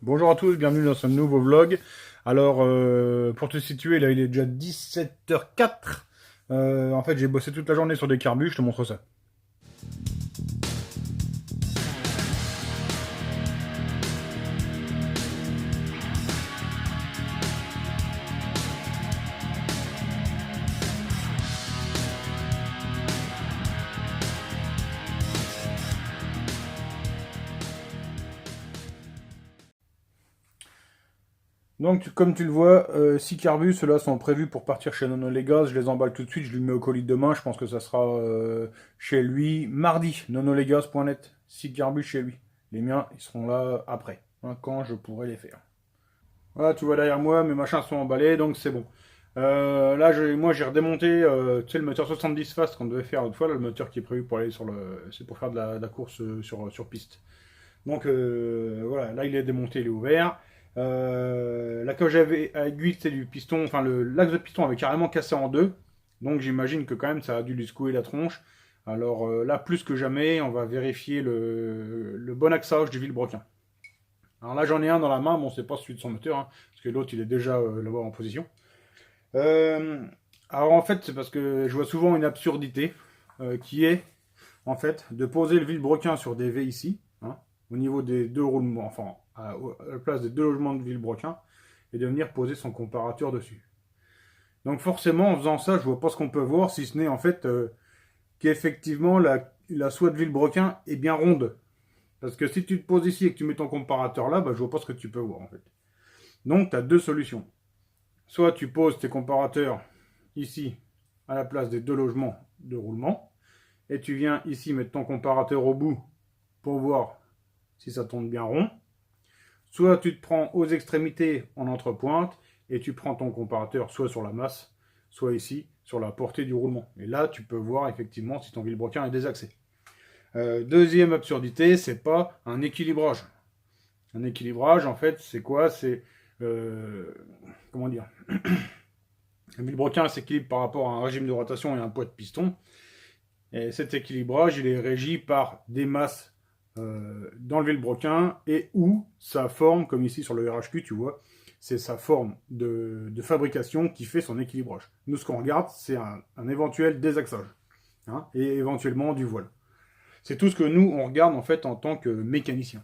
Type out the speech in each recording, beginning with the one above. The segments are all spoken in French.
Bonjour à tous, bienvenue dans ce nouveau vlog. Alors, pour te situer, là il est déjà 17h04. En fait, j'ai bossé toute la journée sur des carbus, je te montre ça. Donc, comme tu le vois, 6 carbus, ceux-là sont prévus pour partir chez Nonolégas. Je les emballe tout de suite, je lui mets au colis demain. Je pense que ça sera chez lui mardi. Nonolégas.net, 6 carbus chez lui. Les miens, ils seront là après, hein, quand je pourrai les faire. Voilà, tu vois derrière moi, mes machins sont emballés, donc c'est bon. Là, moi, j'ai redémonté, tu sais, le moteur 70 fast qu'on devait faire l'autre fois, là, le moteur qui est prévu pour aller sur le... C'est pour faire de la course sur piste. Donc, voilà, là, il est démonté, il est ouvert. La cage à aiguille, c'est du piston, enfin, l'axe de piston avait carrément cassé en deux. Donc, j'imagine que quand même, ça a dû lui secouer la tronche. Alors là, plus que jamais, on va vérifier le bon axage du vilebrequin. Alors là, j'en ai un dans la main, bon, c'est pas celui de son moteur, hein, parce que l'autre, il est déjà là-bas en position. Euh, alors en fait, c'est parce que je vois souvent une absurdité qui est, en fait, de poser le vilebrequin sur des V ici, hein, au niveau des deux roulements, enfin, à la place des deux logements de vilebrequin, et de venir poser son comparateur dessus. Donc forcément, en faisant ça, je vois pas ce qu'on peut voir, si ce n'est en fait qu'effectivement la soie de vilebrequin est bien ronde. Parce que si tu te poses ici et que tu mets ton comparateur là, bah, je vois pas ce que tu peux voir en fait. Donc tu as deux solutions. Soit tu poses tes comparateurs ici à la place des deux logements de roulement, et tu viens ici mettre ton comparateur au bout pour voir si ça tourne bien rond. Soit tu te prends aux extrémités en entrepointe et tu prends ton comparateur soit sur la masse, soit ici sur la portée du roulement. Et là, tu peux voir effectivement si ton vilebrequin est désaxé. Deuxième absurdité, c'est pas un équilibrage. Un équilibrage, en fait, c'est quoi? C'est comment dire? Un vilebrequin s'équilibre par rapport à un régime de rotation et un poids de piston. Et cet équilibrage, il est régi par des masses dans le vilebrequin et ou sa forme, comme ici sur le RHQ, tu vois, c'est sa forme de fabrication qui fait son équilibrage. Nous, ce qu'on regarde, c'est un éventuel désaxage, hein, et éventuellement du voile. C'est tout ce que nous, on regarde en fait en tant que mécanicien.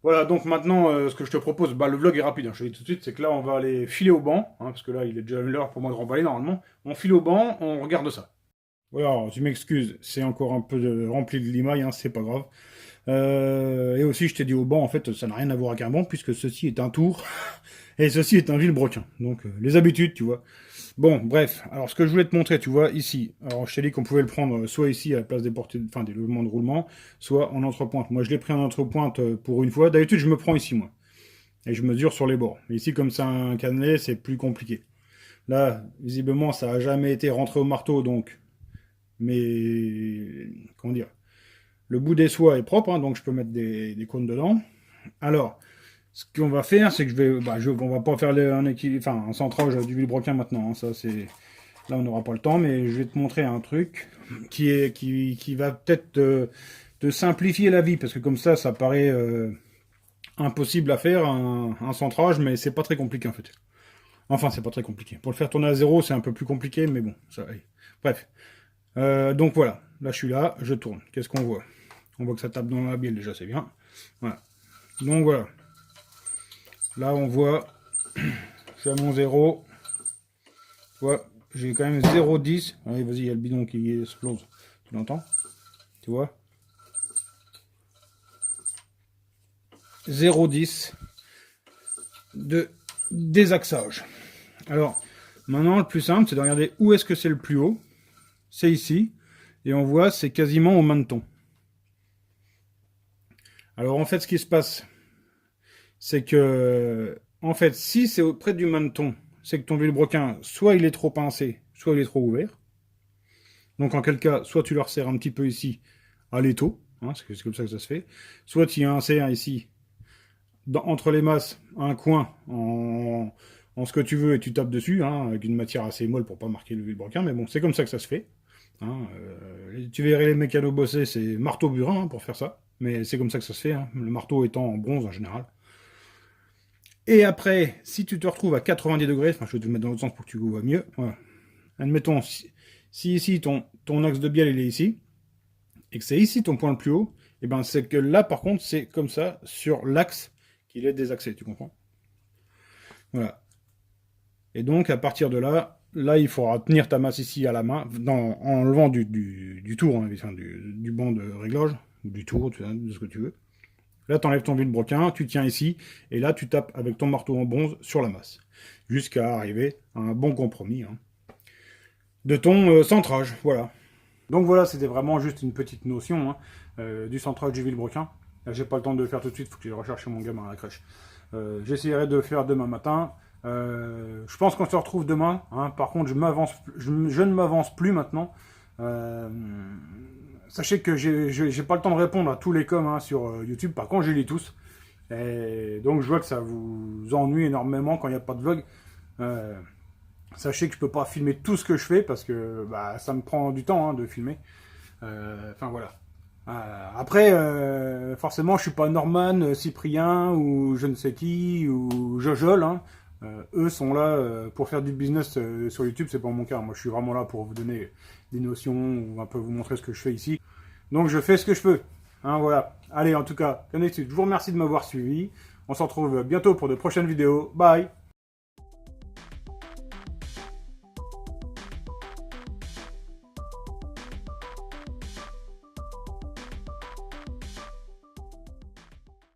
Voilà, donc maintenant, ce que je te propose, bah, le vlog est rapide, hein, je te dis tout de suite, c'est que là, on va aller filer au banc, hein, parce que là, il est déjà l'heure pour moi de remballer normalement. On file au banc, on regarde ça. Voilà, alors, tu m'excuses, c'est encore un peu rempli de limaille, hein, c'est pas grave. Et aussi, je t'ai dit au banc, en fait, ça n'a rien à voir avec un banc, puisque ceci est un tour, et ceci est un vilebrequin. Donc, les habitudes, tu vois. Bon, bref, alors ce que je voulais te montrer, tu vois, ici, alors je t'ai dit qu'on pouvait le prendre soit ici à la place des portées, enfin des logements de roulement, soit en entrepointe. Moi je l'ai pris en entrepointe pour une fois, d'habitude je me prends ici moi, et je mesure sur les bords. Mais ici comme c'est un cannelé, c'est plus compliqué. Là, visiblement ça a jamais été rentré au marteau, donc, mais, comment dire, le bout des soies est propre, hein, donc je peux mettre des cônes dedans. Alors, ce qu'on va faire, c'est que on va pas faire un centrage du vilebrequin maintenant, hein, ça c'est... Là, on n'aura pas le temps, mais je vais te montrer un truc qui va peut-être te simplifier la vie, parce que comme ça paraît impossible à faire, un centrage, mais c'est pas très compliqué en fait. Enfin, c'est pas très compliqué. Pour le faire tourner à zéro, c'est un peu plus compliqué, mais bon, ça allez. Bref. Donc voilà, là je suis là, je tourne. Qu'est-ce qu'on voit? On voit que ça tape dans la bielle déjà, c'est bien. Voilà. Donc voilà. Là, on voit, je suis à mon zéro. Tu vois, j'ai quand même 0,10. Allez, vas-y, il y a le bidon qui explose. Tu l'entends? Tu vois? 0,10 de désaxage. Alors, maintenant, le plus simple, c'est de regarder où est-ce que c'est le plus haut. C'est ici. Et on voit, c'est quasiment au maneton. Alors, en fait, ce qui se passe, c'est que, en fait, si c'est auprès du maneton, c'est que ton vilebrequin, soit il est trop pincé, soit il est trop ouvert. Donc, en quel cas, soit tu le resserres un petit peu ici à l'étau, hein, c'est comme ça que ça se fait. Soit il y a un serre ici, entre les masses, un coin en ce que tu veux et tu tapes dessus, hein, avec une matière assez molle pour pas marquer le vilebrequin, mais bon, c'est comme ça que ça se fait. Hein, tu verrais les mécanos bosser, c'est marteau burin, hein, pour faire ça. mais c'est comme ça que ça se fait, hein, le marteau étant en bronze en général. Et après, si tu te retrouves à 90 degrés, enfin je vais te le mettre dans l'autre sens pour que tu vois mieux, voilà. Admettons, si ici ton axe de bielle il est ici, et que c'est ici ton point le plus haut, et ben c'est que là par contre c'est comme ça sur l'axe qu'il est désaxé, tu comprends? Voilà. Et donc à partir de là, il faudra tenir ta masse ici à la main, en enlevant du tour, hein, enfin, du banc de réglage, ou du tour, tu vois, de ce que tu veux. Là, tu enlèves ton vilebrequin, tu tiens ici, et là, tu tapes avec ton marteau en bronze sur la masse, jusqu'à arriver à un bon compromis hein, de ton centrage. Voilà. Donc voilà, c'était vraiment juste une petite notion hein, du centrage du vilebrequin. J'ai pas le temps de le faire tout de suite, il faut que j'aille rechercher mon gamin à la crèche. J'essaierai de le faire demain matin. Je pense qu'on se retrouve demain. Hein. Par contre, je ne m'avance plus maintenant. Sachez que j'ai pas le temps de répondre à tous les coms hein, sur YouTube. Par contre, je les lis tous. Et donc, je vois que ça vous ennuie énormément quand il n'y a pas de vlog. Sachez que je peux pas filmer tout ce que je fais parce que bah, ça me prend du temps hein, de filmer. Enfin voilà. Après, forcément, je suis pas Norman, Cyprien ou je ne sais qui ou Jojol. Hein. Eux sont là pour faire du business sur YouTube, c'est pas mon cas. Moi, je suis vraiment là pour vous donner des notions ou un peu vous montrer ce que je fais ici. Donc, je fais ce que je peux. Hein, voilà. Allez, en tout cas, comme d'habitude, je vous remercie de m'avoir suivi. On se retrouve bientôt pour de prochaines vidéos. Bye!